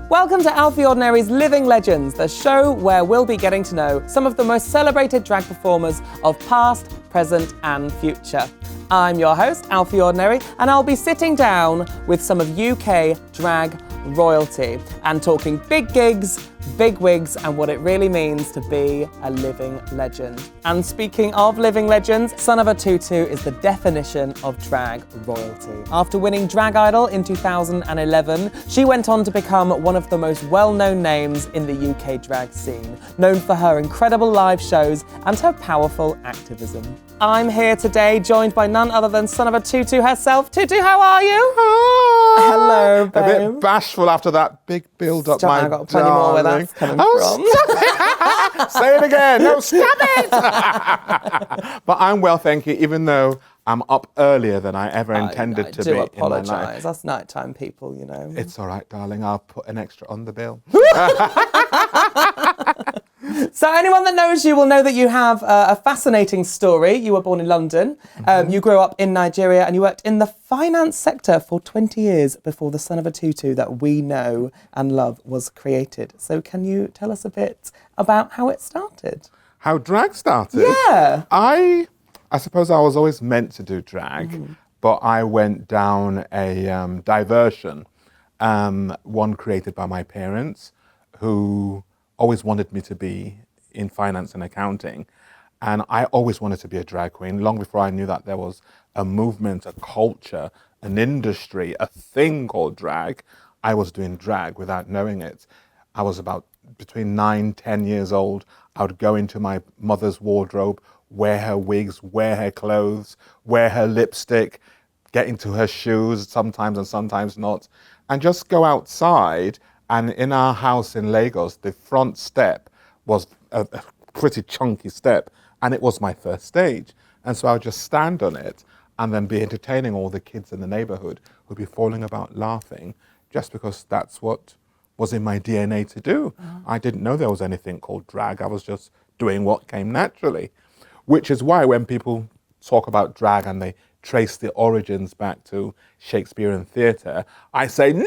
Welcome to Alfie Ordinary's Living Legends, the show where we'll be getting to know some of the most celebrated drag performers of past, present and future. I'm your host, Alfie Ordinary, and I'll be sitting down with some of UK drag royalty and talking big gigs, big wigs and what it really means to be a living legend. And speaking of living legends, Son of a Tutu is the definition of drag royalty. After winning Drag Idol in 2011, she went on to become one of the most well-known names in the UK drag scene, known for her incredible live shows and her powerful activism. I'm here today, joined by none other than Son of a Tutu herself. Tutu, how are you? Hi. Hello, babe. A bit bashful after that big build-up, my I've got plenty more where that's coming from. Stop it! Say it again. No, stop it! But I'm well, thank you, even though I'm up earlier than I ever intended to be in my life. I do apologise. That's nighttime, people, you know. It's all right, darling. I'll put an extra on the bill. So anyone that knows you will know that you have a fascinating story. You were born in London, you grew up in Nigeria, and you worked in the finance sector for 20 years before the Son of a Tutu that we know and love was created. So can you tell us a bit about how it started? How drag started? Yeah. I suppose I was always meant to do drag, but I went down a diversion, one created by my parents, who always wanted me to be in finance and accounting. And I always wanted to be a drag queen, long before I knew that there was a movement, a culture, an industry, a thing called drag. I was doing drag without knowing it. I was about between 9, 10 years old. I would go into my mother's wardrobe, wear her wigs, wear her clothes, wear her lipstick, get into her shoes sometimes and sometimes not, and just go outside. And in our house in Lagos, the front step was a pretty chunky step, and it was my first stage. And so I would just stand on it and then be entertaining all the kids in the neighborhood who'd be falling about laughing, just because that's what was in my DNA to do. I didn't know there was anything called drag. I was just doing what came naturally, which is why when people talk about drag and they trace the origins back to Shakespearean theatre, I say, no!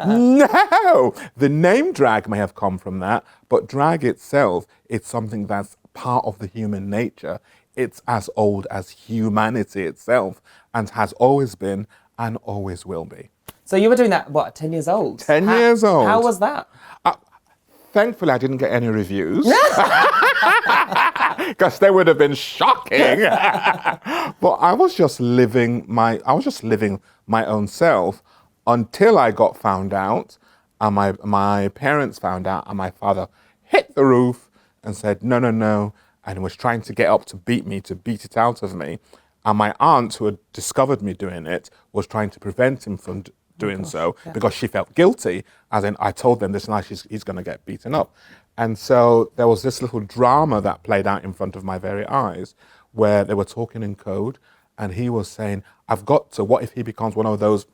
No! The name drag may have come from that, but drag itself, it's something that's part of the human nature. It's as old as humanity itself, and has always been and always will be. So you were doing that, what, 10 years old? 10 years old. How was that? Thankfully, I didn't get any reviews, because they would have been shocking. But I was just living my own self until I got found out, and my parents found out, and my father hit the roof and said, no, and was trying to get up to beat it out of me. And my aunt, who had discovered me doing it, was trying to prevent him from doing so, because she felt guilty, as in I told them this night he's going to get beaten up. And so there was this little drama that played out in front of my very eyes, where they were talking in code, and he was saying, I've got to, what if he becomes one of those,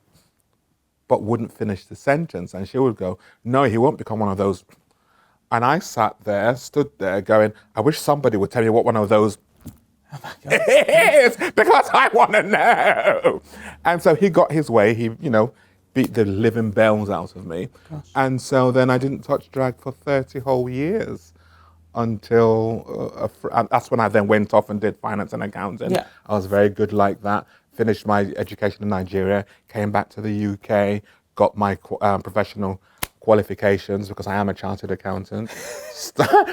but wouldn't finish the sentence? And she would go, no, he won't become one of those. And I stood there going, I wish somebody would tell me what one of those is, because I want to know. And so he got his way. He, beat the living bells out of me. Gosh. And so then I didn't touch drag for 30 whole years until that's when I then went off and did finance and accounting. Yeah. I was very good like that. Finished my education in Nigeria, came back to the UK, got my professional qualifications, because I am a chartered accountant.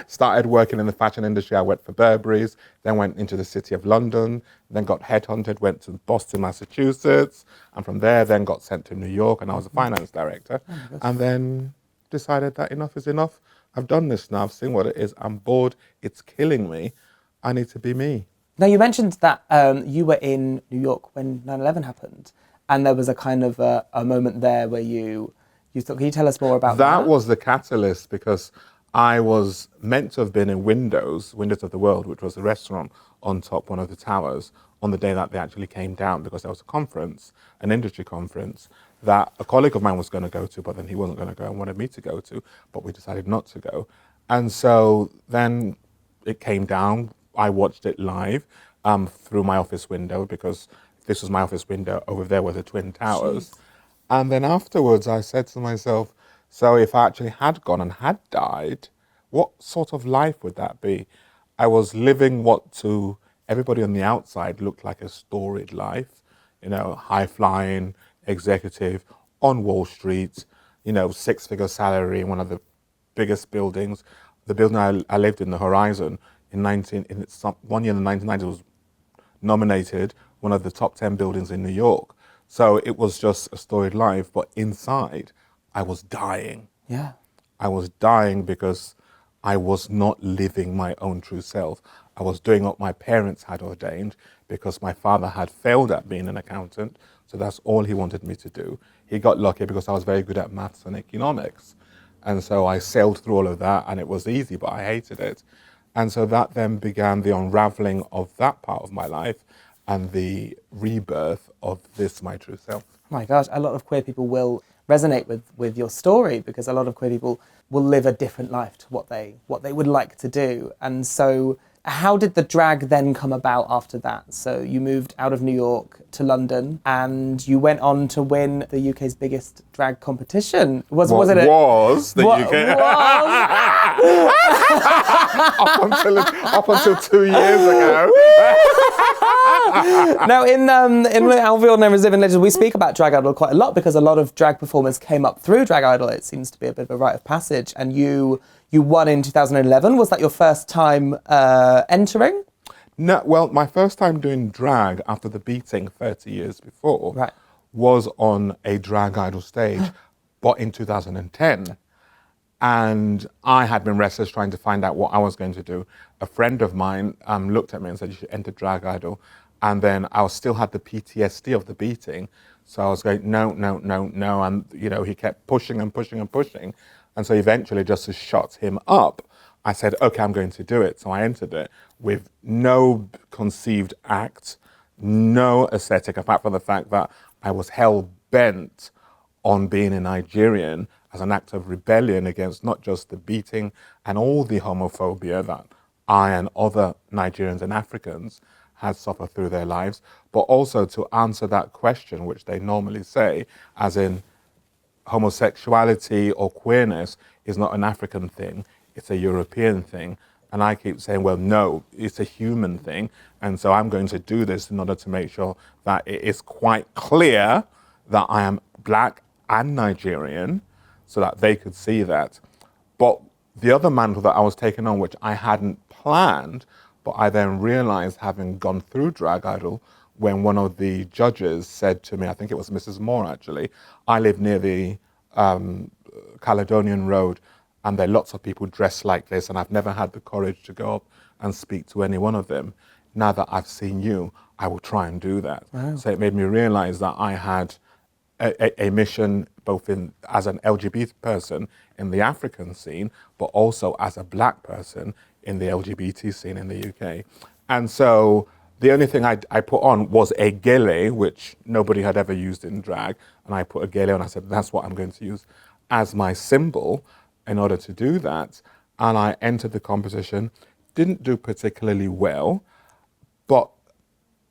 Started working in the fashion industry. I worked for Burberry's, then went into the city of London, then got headhunted, went to Boston, Massachusetts, and from there then got sent to New York, and I was a finance director, and then decided that enough is enough. I've done this now, I've seen what it is, I'm bored, it's killing me, I need to be me. Now you mentioned that you were in New York when 9/11 happened, and there was a kind of a moment there where you thought, can you tell us more about that? That was the catalyst, because I was meant to have been in Windows of the World, which was a restaurant on top one of the towers, on the day that they actually came down, because there was a conference, an industry conference, that a colleague of mine was going to go to, but then he wasn't going to go and wanted me to go to, but we decided not to go. And so then it came down. I watched it live through my office window, because this was my office window. Over there were the Twin Towers. Jeez. And then afterwards, I said to myself, so if I actually had gone and had died, what sort of life would that be? I was living what to everybody on the outside looked like a storied life, high flying executive on Wall Street, six-figure salary in one of the biggest buildings. The building I lived in, the Horizon, one year in the 1990s was nominated one of the top 10 buildings in New York. So it was just a storied life, but inside I was dying. Yeah. I was dying because I was not living my own true self. I was doing what my parents had ordained because my father had failed at being an accountant. So that's all he wanted me to do. He got lucky because I was very good at maths and economics. And so I sailed through all of that and it was easy, but I hated it. And so that then began the unraveling of that part of my life and the rebirth of this, my true self. Oh my gosh, a lot of queer people will resonate with your story because a lot of queer people will live a different life to what they would like to do. And so how did the drag then come about after that? So you moved out of New York to London and you went on to win the UK's biggest drag competition. Was it the UK? up until 2 years ago. Now, in Alfie Ordinary's Living Legends, we speak about Drag Idol quite a lot because a lot of drag performers came up through Drag Idol. It seems to be a bit of a rite of passage. And you won in 2011. Was that your first time entering? No, well, my first time doing drag after the beating 30 years before was on a Drag Idol stage, but in 2010. And I had been restless trying to find out what I was going to do. A friend of mine looked at me and said, you should enter Drag Idol. And then I still had the PTSD of the beating. So I was going, no. And, he kept pushing and pushing and pushing. And so eventually, just to shut him up, I said, okay, I'm going to do it. So I entered it with no conceived act, no aesthetic, apart from the fact that I was hell-bent on being a Nigerian as an act of rebellion against not just the beating and all the homophobia that I and other Nigerians and Africans had suffered through their lives, but also to answer that question, which they normally say, as in homosexuality or queerness is not an African thing, it's a European thing. And I keep saying, well, no, it's a human thing. And so I'm going to do this in order to make sure that it is quite clear that I am Black and Nigerian, so that they could see that. But the other mantle that I was taking on, which I hadn't planned, but I then realized, having gone through Drag Idol, when one of the judges said to me, I think it was Mrs. Moore actually, I live near the Caledonian Road and there are lots of people dressed like this and I've never had the courage to go up and speak to any one of them. Now that I've seen you, I will try and do that. Wow. So it made me realize that I had a mission both as an LGBT person in the African scene, but also as a Black person in the LGBT scene in the UK. And so the only thing I put on was a gele, which nobody had ever used in drag. And I put a gele on, I said, that's what I'm going to use as my symbol in order to do that. And I entered the competition, didn't do particularly well, but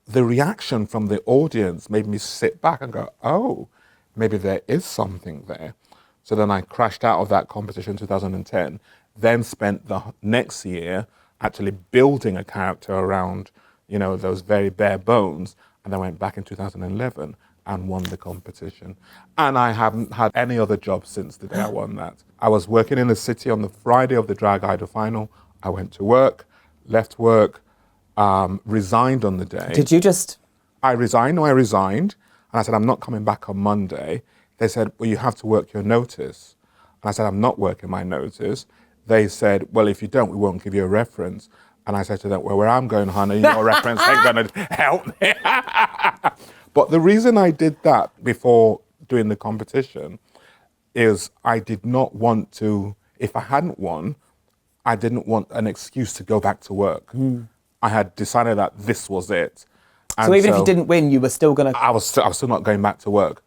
the reaction from the audience made me sit back and go, oh, maybe there is something there. So then I crashed out of that competition in 2010, then spent the next year actually building a character around, those very bare bones, and then went back in 2011 and won the competition. And I haven't had any other job since the day I won that. I was working in the city on the Friday of the Drag Idol final. I went to work, left work, resigned on the day. Did you just? I resigned, and I said, I'm not coming back on Monday. They said, well, you have to work your notice. And I said, I'm not working my notice. They said, well, if you don't, we won't give you a reference. And I said to them, well, where I'm going, honey, your reference ain't going to help me. But the reason I did that before doing the competition is I did not want to, if I hadn't won, I didn't want an excuse to go back to work. I had decided that this was it. And so even if you didn't win, you were still going to... I was still not going back to work.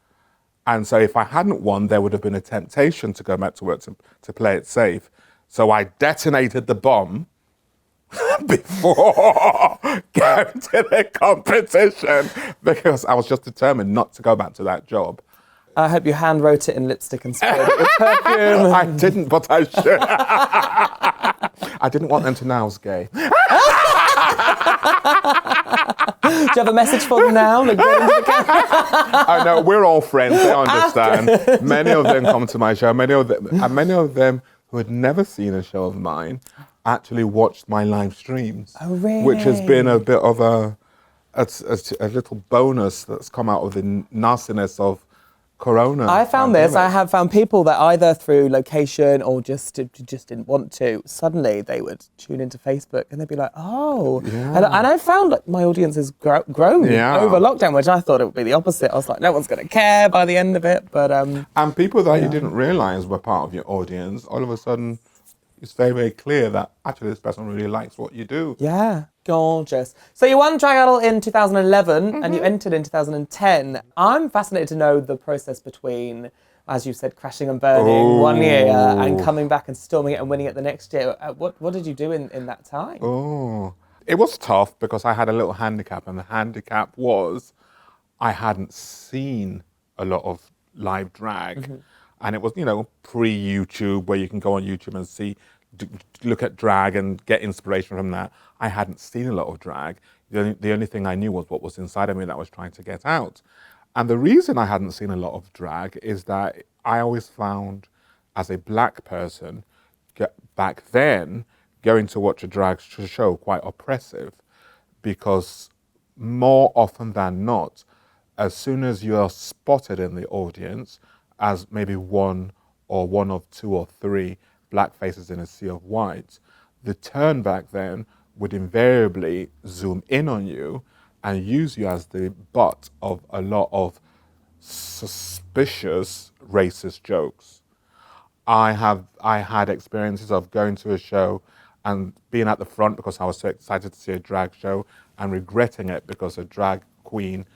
And so if I hadn't won, there would have been a temptation to go back to work to play it safe. So I detonated the bomb before going to the competition because I was just determined not to go back to that job. I hope you hand wrote it in lipstick and sprayed it with perfume. I didn't, but I should. I didn't want them to know I was gay. Do you have a message for them now? Like, get into the camera. I know, we're all friends, they understand. Many of them come to my show. Many of them who had never seen a show of mine actually watched my live streams. Oh, really? Which has been a bit of a little bonus that's come out of the nastiness of Corona. I found pandemic. this. I have found people that either through location or just didn't want to, suddenly they would tune into Facebook and they'd be like, oh. Yeah. And I found like my audience has grown over lockdown, which I thought it would be the opposite. I was like, no one's going to care by the end of it. But and people that you didn't realise were part of your audience, all of a sudden, it's very, very clear that actually this person really likes what you do. Yeah, gorgeous. So you won Drag Idol in 2011 and you entered in 2010. I'm fascinated to know the process between, as you said, crashing and burning one year and coming back and storming it and winning it the next year. What did you do in that time? Oh, it was tough because I had a little handicap, and the handicap was I hadn't seen a lot of live drag. And it was, pre-YouTube, where you can go on YouTube and look at drag and get inspiration from that. I hadn't seen a lot of drag. The only thing I knew was what was inside of me that I was trying to get out. And the reason I hadn't seen a lot of drag is that I always found, as a black person, back then, going to watch a drag show quite oppressive, because more often than not, as soon as you are spotted in the audience as maybe one of two or three black faces in a sea of white, the turn back then would invariably zoom in on you and use you as the butt of a lot of suspicious racist jokes. I had experiences of going to a show and being at the front because I was so excited to see a drag show, and regretting it because a drag queen,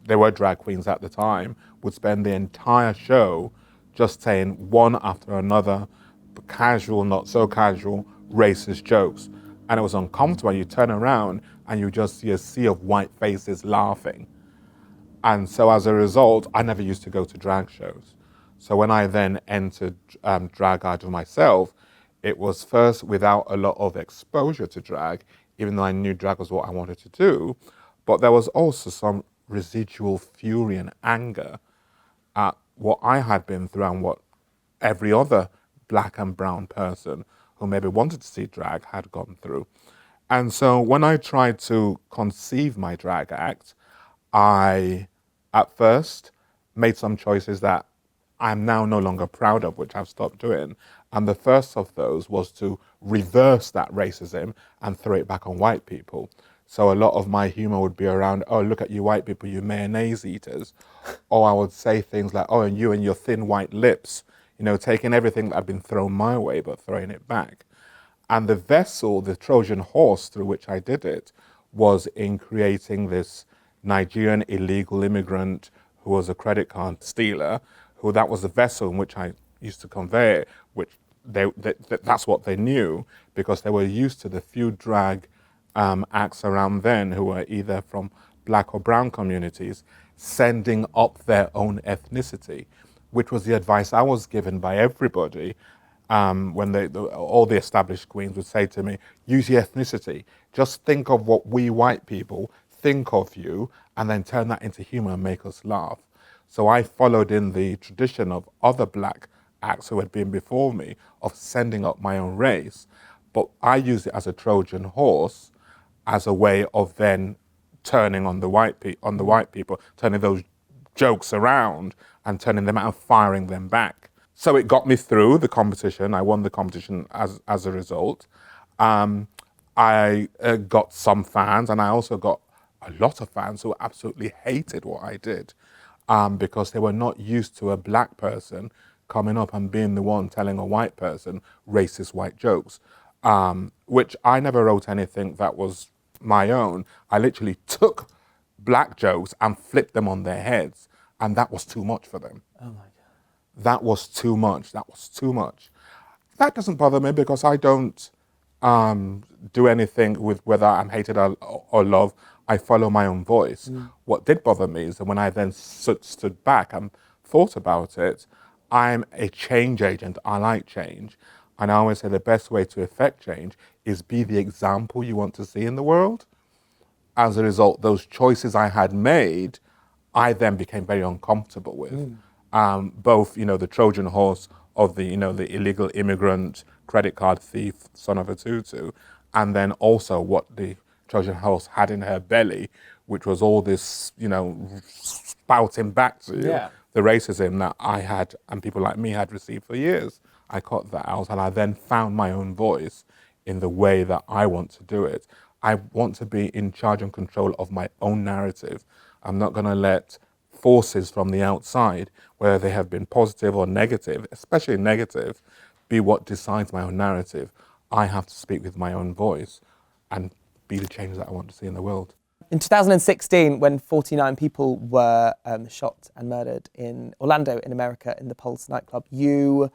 there were drag queens at the time, would spend the entire show just saying one after another casual, not so casual, racist jokes. And it was uncomfortable. You turn around and you just see a sea of white faces laughing. And so as a result, I never used to go to drag shows. So when I then entered Drag Idol myself, it was first without a lot of exposure to drag, even though I knew drag was what I wanted to do. But there was also some residual fury and anger at what I had been through and what every other black and brown person who maybe wanted to see drag had gone through. And so when I tried to conceive my drag act, I, at first, made some choices that I'm now no longer proud of, which I've stopped doing. And the first of those was to reverse that racism and throw it back on white people. So a lot of my humor would be around, oh, look at you white people, you mayonnaise eaters. Or I would say things like, oh, and you and your thin white lips, taking everything that had been thrown my way, but throwing it back. And the vessel, the Trojan horse through which I did it, was in creating this Nigerian illegal immigrant who was a credit card stealer, who that was the vessel in which I used to convey it, which that's what they knew, because they were used to the few drag acts around then who were either from black or brown communities sending up their own ethnicity, which was the advice I was given by everybody when all the established queens would say to me, use your ethnicity. Just think of what we white people think of you and then turn that into humor and make us laugh. So I followed in the tradition of other black acts who had been before me of sending up my own race, but I used it as a Trojan horse as a way of then turning on the white people, turning those jokes around and turning them out and firing them back. So it got me through the competition. I won the competition as a result. I got some fans, and I also got a lot of fans who absolutely hated what I did because they were not used to a black person coming up and being the one telling a white person racist white jokes, which I never wrote anything that was my own. I literally took black jokes and flipped them on their heads, and that was too much for them. Oh my God. That was too much. That was too much. That doesn't bother me because I don't do anything with whether I'm hated or loved. I follow my own voice. What did bother me is that when I then stood back and thought about it, I'm a change agent. I like change. And I always say the best way to affect change is be the example you want to see in the world. As a result, those choices I had made, I then became very uncomfortable with. Both, the Trojan horse of the illegal immigrant, credit card thief, son of a tutu, and then also what the Trojan horse had in her belly, which was all this, spouting back to you, the racism that I had and people like me had received for years. I cut that out, and I then found my own voice in the way that I want to do it. I want to be in charge and control of my own narrative. I'm not going to let forces from the outside, whether they have been positive or negative, especially negative, be what decides my own narrative. I have to speak with my own voice and be the change that I want to see in the world. In 2016, when 49 people were shot and murdered in Orlando, in America, in the Pulse nightclub, you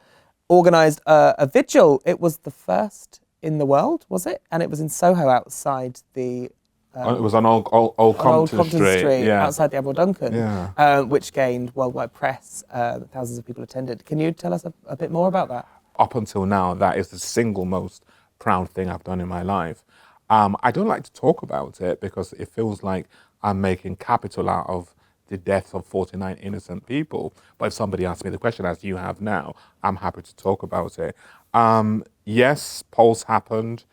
organised a vigil. It was the first in the world, was it? And it was in Soho, outside the... it was on Old Compton Street, outside the Admiral Duncan, which gained worldwide press. Thousands of people attended. Can you tell us a bit more about that? Up until now, that is the single most proud thing I've done in my life. I don't like to talk about it because it feels like I'm making capital out of the deaths of 49 innocent people. But if somebody asks me the question, as you have now, I'm happy to talk about it. Yes, Pulse happened,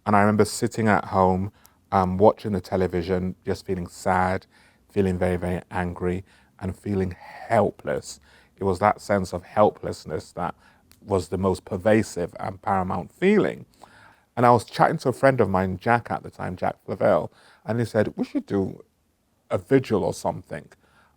and I remember sitting at home watching the television, just feeling sad, feeling very, very angry, and feeling helpless. It was that sense of helplessness that was the most pervasive and paramount feeling. And I was chatting to a friend of mine, Jack at the time, Jack Flavelle, and he said, we should do a vigil or something.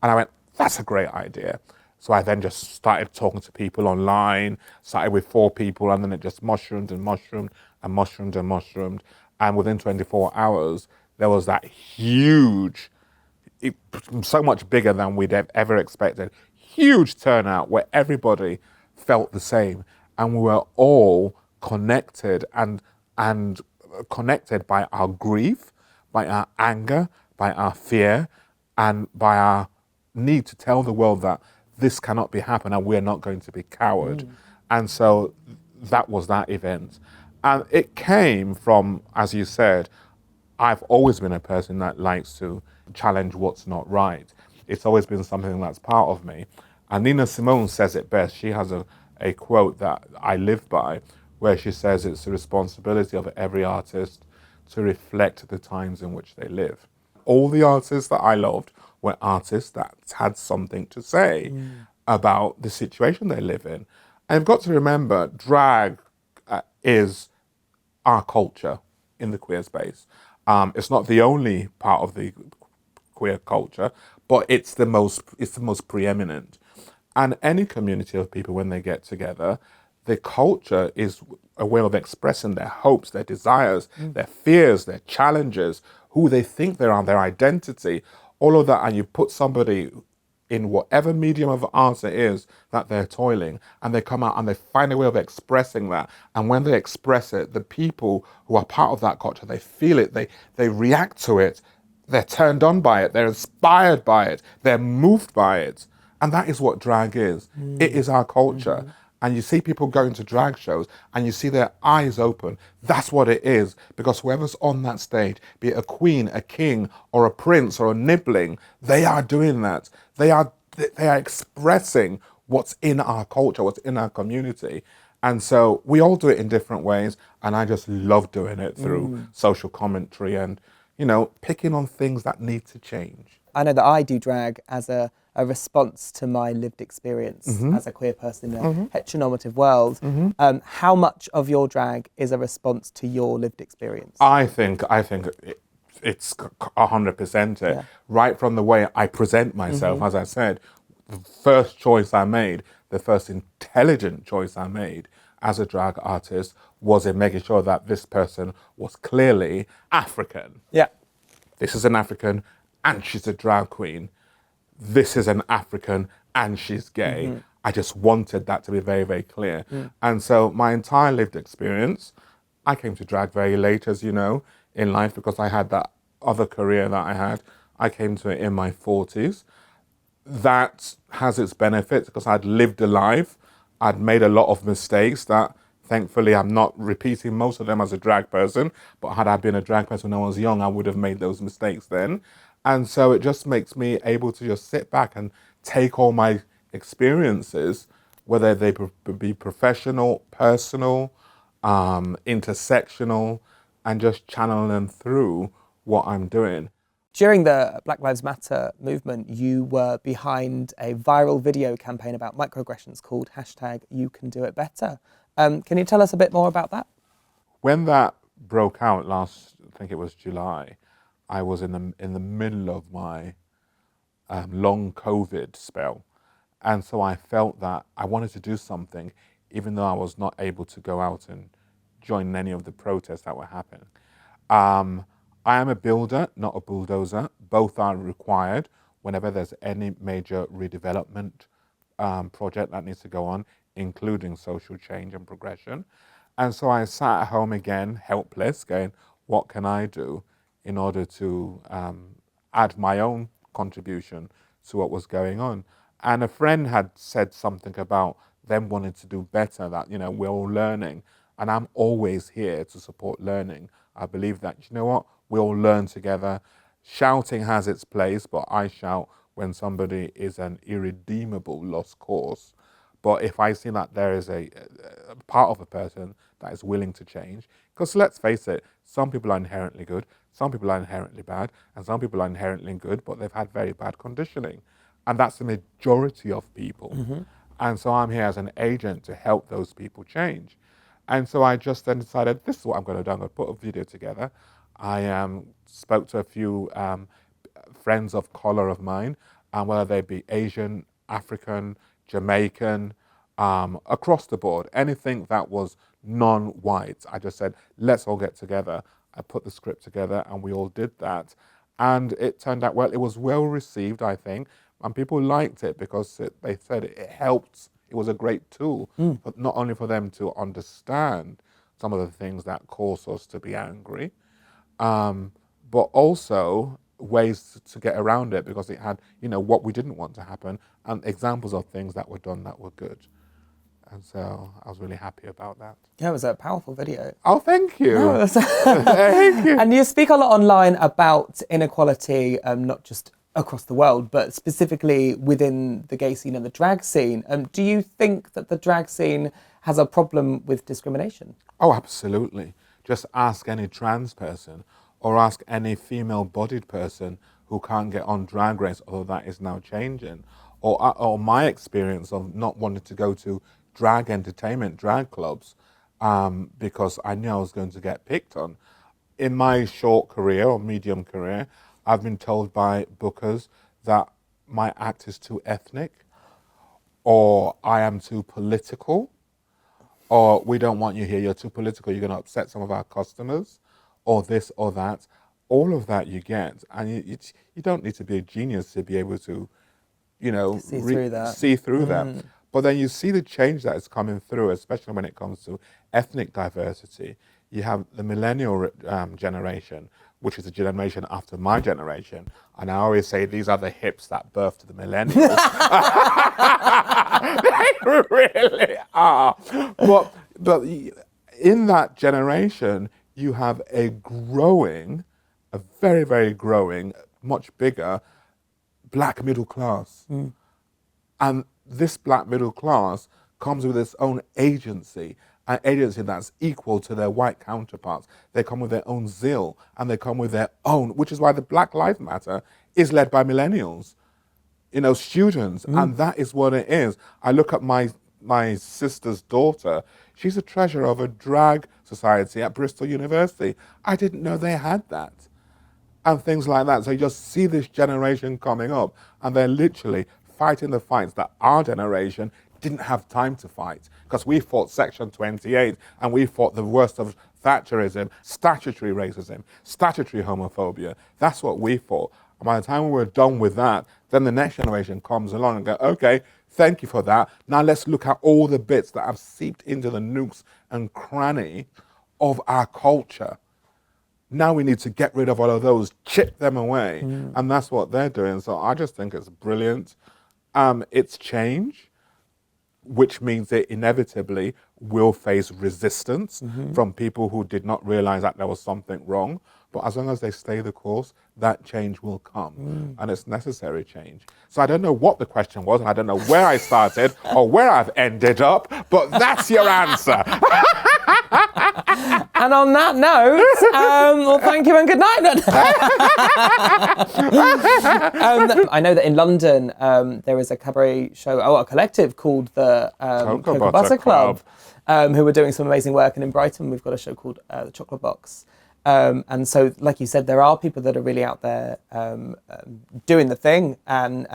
And I went, that's a great idea. So I then just started talking to people online, started with 4 people, and then it just mushroomed and mushroomed and mushroomed and mushroomed. And within 24 hours, there was that huge, so much bigger than we'd ever expected, huge turnout where everybody felt the same. And we were all connected and connected by our grief, by our anger, by our fear, and by our need to tell the world that this cannot be happening and we're not going to be coward. And so that was that event. And it came from, as you said, I've always been a person that likes to challenge what's not right. It's always been something that's part of me. And Nina Simone says it best. She has a quote that I live by, where she says it's the responsibility of every artist to reflect the times in which they live. All the artists that I loved were artists that had something to say about the situation they live in. And you've got to remember, drag is our culture in the queer space. It's not the only part of the queer culture, but it's the most preeminent. And any community of people, when they get together, the culture is a way of expressing their hopes, their desires, their fears, their challenges, who they think they are, their identity, all of that. And you put somebody in whatever medium of art it is that they're toiling, and they come out and they find a way of expressing that. And when they express it, the people who are part of that culture, they feel it, they react to it, they're turned on by it, they're inspired by it, they're moved by it. And that is what drag is. It is our culture. And you see people going to drag shows and you see their eyes open. That's what it is. Because whoever's on that stage, be it a queen, a king, or a prince, or a nibbling, they are doing that. They are expressing what's in our culture, what's in our community. And so we all do it in different ways. And I just love doing it through social commentary and, picking on things that need to change. I know that I do drag as a response to my lived experience as a queer person in a heteronormative world. How much of your drag is a response to your lived experience? I think it's 100% it. Right from the way I present myself, as I said, the first choice I made, the first intelligent choice I made as a drag artist was in making sure that this person was clearly African. Yeah. This is an African and she's a drag queen. This is an African and she's gay. I just wanted that to be very, very clear. And so my entire lived experience, I came to drag very late, as you know, in life, because I had that other career that I had. I came to it in my 40s. that has its benefits because I'd lived a life. I'd made a lot of mistakes that thankfully I'm not repeating most of them as a drag person. But had I been a drag person when I was young, I would have made those mistakes then. And so it just makes me able to just sit back and take all my experiences, whether they be professional, personal, intersectional, and just channel them through what I'm doing. During the Black Lives Matter movement, you were behind a viral video campaign about microaggressions called #YouCanDoItBetter. Can you tell us a bit more about that? When that broke out last, I think it was July, I was in the middle of my long COVID spell. And so I felt that I wanted to do something, even though I was not able to go out and join any of the protests that were happening. I am a builder, not a bulldozer. Both are required whenever there's any major redevelopment project that needs to go on, including social change and progression. And so I sat at home again, helpless, going, what can I do in order to add my own contribution to what was going on? And a friend had said something about them wanting to do better, that, we're all learning. And I'm always here to support learning. I believe that, we all learn together. Shouting has its place, but I shout when somebody is an irredeemable lost cause. But if I see that there is a part of a person that is willing to change, because let's face it, some people are inherently good, some people are inherently bad, and some people are inherently good, but they've had very bad conditioning. And that's the majority of people. Mm-hmm. And so I'm here as an agent to help those people change. And so I just then decided, this is what I'm going to do. I'm going to put a video together. I spoke to a few friends of color of mine, whether they be Asian, African, Jamaican, across the board, anything that was non-white. I just said, let's all get together. I put the script together and we all did that. And it turned out well. It was well received, I think. And people liked it because they said it helped. It was a great tool, but not only for them to understand some of the things that cause us to be angry, but also ways to get around it, because it had, what we didn't want to happen and examples of things that were done that were good. And so I was really happy about that. Yeah, it was a powerful video. Oh, thank you. No, Thank you. And you speak a lot online about inequality, not just across the world, but specifically within the gay scene and the drag scene. Do you think that the drag scene has a problem with discrimination? Oh, absolutely. Just ask any trans person or ask any female-bodied person who can't get on Drag Race, although that is now changing. Or my experience of not wanting to go to drag entertainment, drag clubs, because I knew I was going to get picked on. In my short career or medium career, I've been told by bookers that my act is too ethnic, or I am too political, or we don't want you here, you're too political, you're going to upset some of our customers, or this or that. All of that you get, and you don't need to be a genius to be able to, see through that. But then you see the change that is coming through, especially when it comes to ethnic diversity. You have the millennial generation, which is the generation after my generation. And I always say these are the hips that birthed the millennials. They really are. But in that generation, you have a very, very growing, much bigger black middle class. And this black middle class comes with its own agency, an agency that's equal to their white counterparts. They come with their own zeal, and they come with their own, which is why the Black Lives Matter is led by millennials, students, and that is what it is. I look at my sister's daughter. She's a treasurer of a drag society at Bristol University. I didn't know they had that. And things like that. So you just see this generation coming up, and they're literally fighting the fights that our generation didn't have time to fight, because we fought Section 28 and we fought the worst of Thatcherism, statutory racism, statutory homophobia. That's what we fought. And by the time we were done with that, then the next generation comes along and go, okay, thank you for that. Now let's look at all the bits that have seeped into the nooks and cranny of our culture. Now we need to get rid of all of those, chip them away. And that's what they're doing. So I just think it's brilliant. It's change, which means it inevitably will face resistance from people who did not realize that there was something wrong. But as long as they stay the course, that change will come. And it's necessary change. So I don't know what the question was, and I don't know where I started or where I've ended up, but that's your answer. And on that note, well, thank you and good night. I know that in London there is a cabaret show, a collective called the Cocoa Butter Club, who are doing some amazing work. And in Brighton, we've got a show called The Chocolate Box. And so, like you said, there are people that are really out there doing the thing and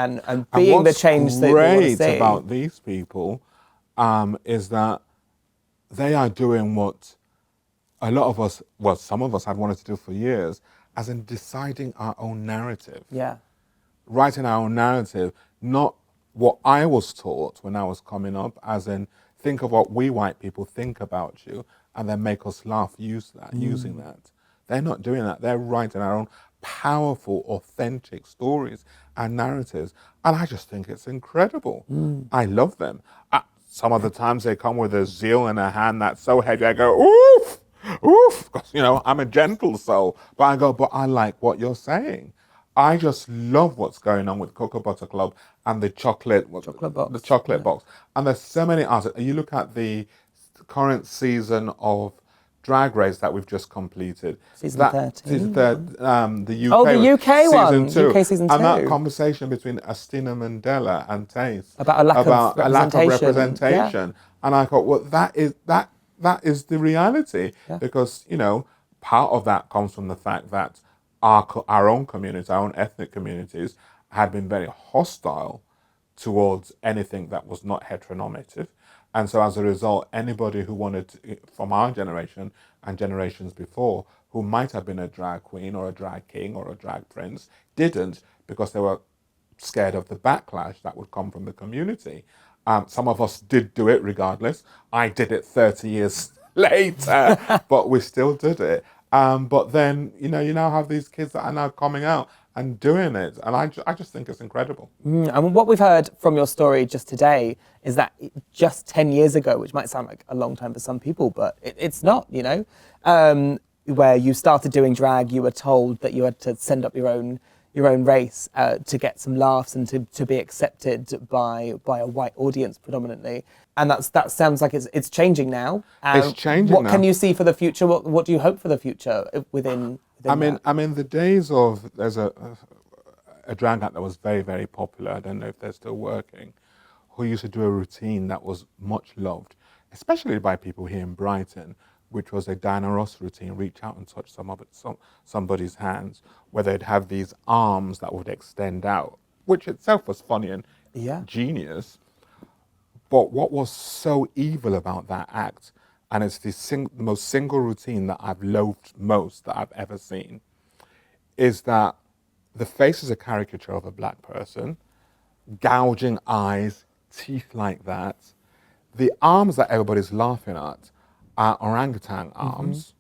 being the change that we want to see. What's great about these people is that they are doing what a lot of us, well, some of us have wanted to do for years, as in deciding our own narrative. Yeah. Writing our own narrative, not what I was taught when I was coming up, as in think of what we white people think about you and then make us laugh using that. They're not doing that. They're writing our own powerful, authentic stories and narratives. And I just think it's incredible. I love them. Some of the times they come with a zeal in a hand that's so heavy, I go, oof, oof. 'Cause, I'm a gentle soul. But I go, but I like what you're saying. I just love what's going on with Cocoa Butter Club and the chocolate box. The chocolate box. And there's so many artists. You look at the current season of Drag Race that we've just completed. Season 13. Season the UK. Oh, the UK one. Season 2. UK season 2. And that conversation between Astina Mandela and Taste. About a lack of representation. Yeah. And I thought, well, that is the reality. Yeah. Because, part of that comes from the fact that our own communities, our own ethnic communities, had been very hostile towards anything that was not heteronormative. And so as a result, anybody who wanted to, from our generation and generations before, who might have been a drag queen or a drag king or a drag prince, didn't, because they were scared of the backlash that would come from the community. Some of us did do it regardless. I did it 30 years later, but we still did it. But then, you now have these kids that are now coming out and doing it. And I just think it's incredible. And what we've heard from your story just today is that just 10 years ago, which might sound like a long time for some people, but it's not, where you started doing drag, you were told that you had to send up your own race to get some laughs and to be accepted by a white audience predominantly. And that sounds like it's changing now. It's changing now. What can you see for the future? What do you hope for the future within the days of, there's a drag act that was very, very popular, I don't know if they're still working, who used to do a routine that was much loved, especially by people here in Brighton, which was a Diana Ross routine, reach out and touch somebody's hands, where they'd have these arms that would extend out, which itself was funny and genius. But what was so evil about that act, and it's the most single routine that I've loathed most that I've ever seen, is that the face is a caricature of a black person, gouging eyes, teeth like that. The arms that everybody's laughing at are orangutan arms.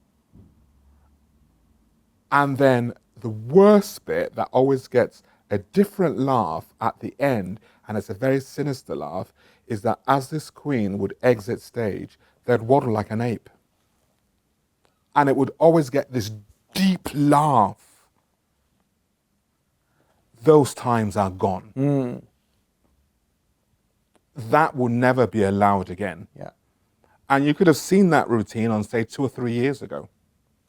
And then the worst bit that always gets a different laugh at the end, and it's a very sinister laugh, is that as this queen would exit stage, they'd waddle like an ape. And it would always get this deep laugh. Those times are gone. That will never be allowed again. Yeah. And you could have seen that routine on, say, 2 or 3 years ago.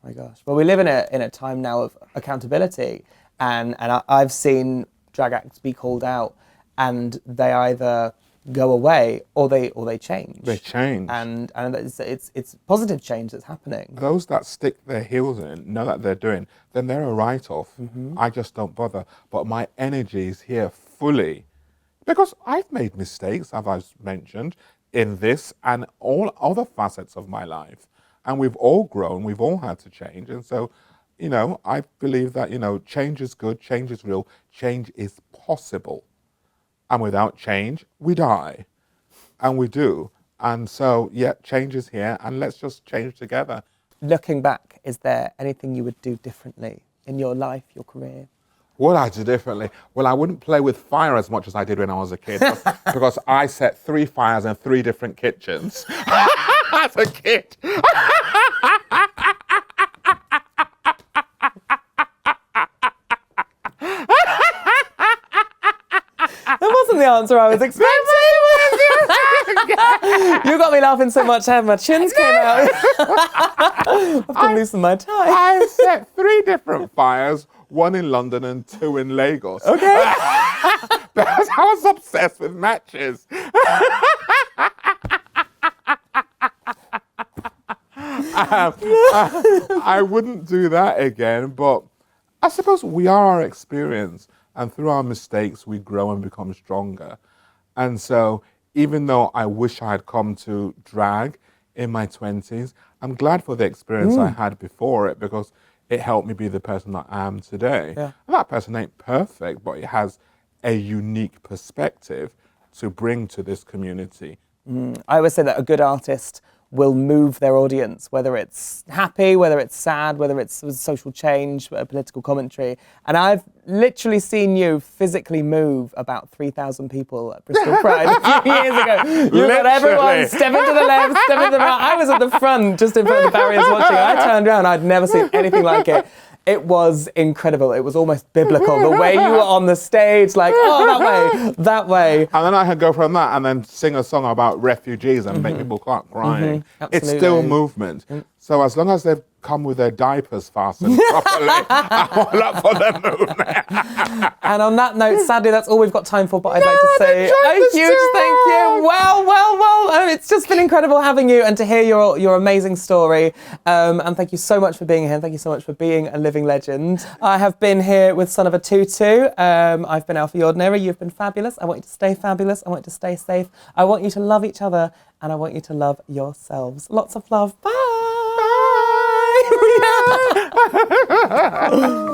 My gosh. Well, we live in a time now of accountability, and I've seen drag acts be called out, and they either go away or they change. They change. And it's positive change that's happening. Those that stick their heels in, know that they're doing, then they're a write-off. I just don't bother. But my energy is here fully, because I've made mistakes, as I've mentioned, in this and all other facets of my life. And we've all grown, we've all had to change. And so, I believe that, change is good, change is real, change is possible. And without change, we die. And we do. And so, change is here, and let's just change together. Looking back, is there anything you would do differently in your life, your career? What I do differently? Well, I wouldn't play with fire as much as I did when I was a kid because I set 3 fires in 3 different kitchens as a kid. That wasn't the answer I was expecting. You got me laughing so much, my chins came out. I have to loosen my tie. I set 3 different fires, 1 in London and 2 in Lagos. Okay. Because I was obsessed with matches. I wouldn't do that again, but I suppose we are our experience, and through our mistakes, we grow and become stronger. And so, even though I wish I had come to drag in my 20s, I'm glad for the experience I had before it because it helped me be the person that I am today. Yeah. And that person ain't perfect, but it has a unique perspective to bring to this community. I always say that a good artist will move their audience, whether it's happy, whether it's sad, whether it's social change, political commentary. And I've literally seen you physically move about 3,000 people at Bristol Pride a few years ago. You got everyone stepping to the left, stepping to the right. I was at the front, just in front of the barriers watching. I turned around, I'd never seen anything like it. It was incredible. It was almost biblical. The way you were on the stage, like, oh, that way. And then I could go from that and then sing a song about refugees and make people start crying. It's still movement. So as long as they've come with their diapers fastened properly, I'm all up for the movement. And on that note, sadly, that's all we've got time for, but I'd like to say a huge thank you. Well, it's just been incredible having you and to hear your amazing story. And thank you so much for being here. And thank you so much for being a living legend. I have been here with Son of a Tutu. I've been Alfie Ordinary. You've been fabulous. I want you to stay fabulous. I want you to stay safe. I want you to love each other. And I want you to love yourselves. Lots of love. Bye. Bye.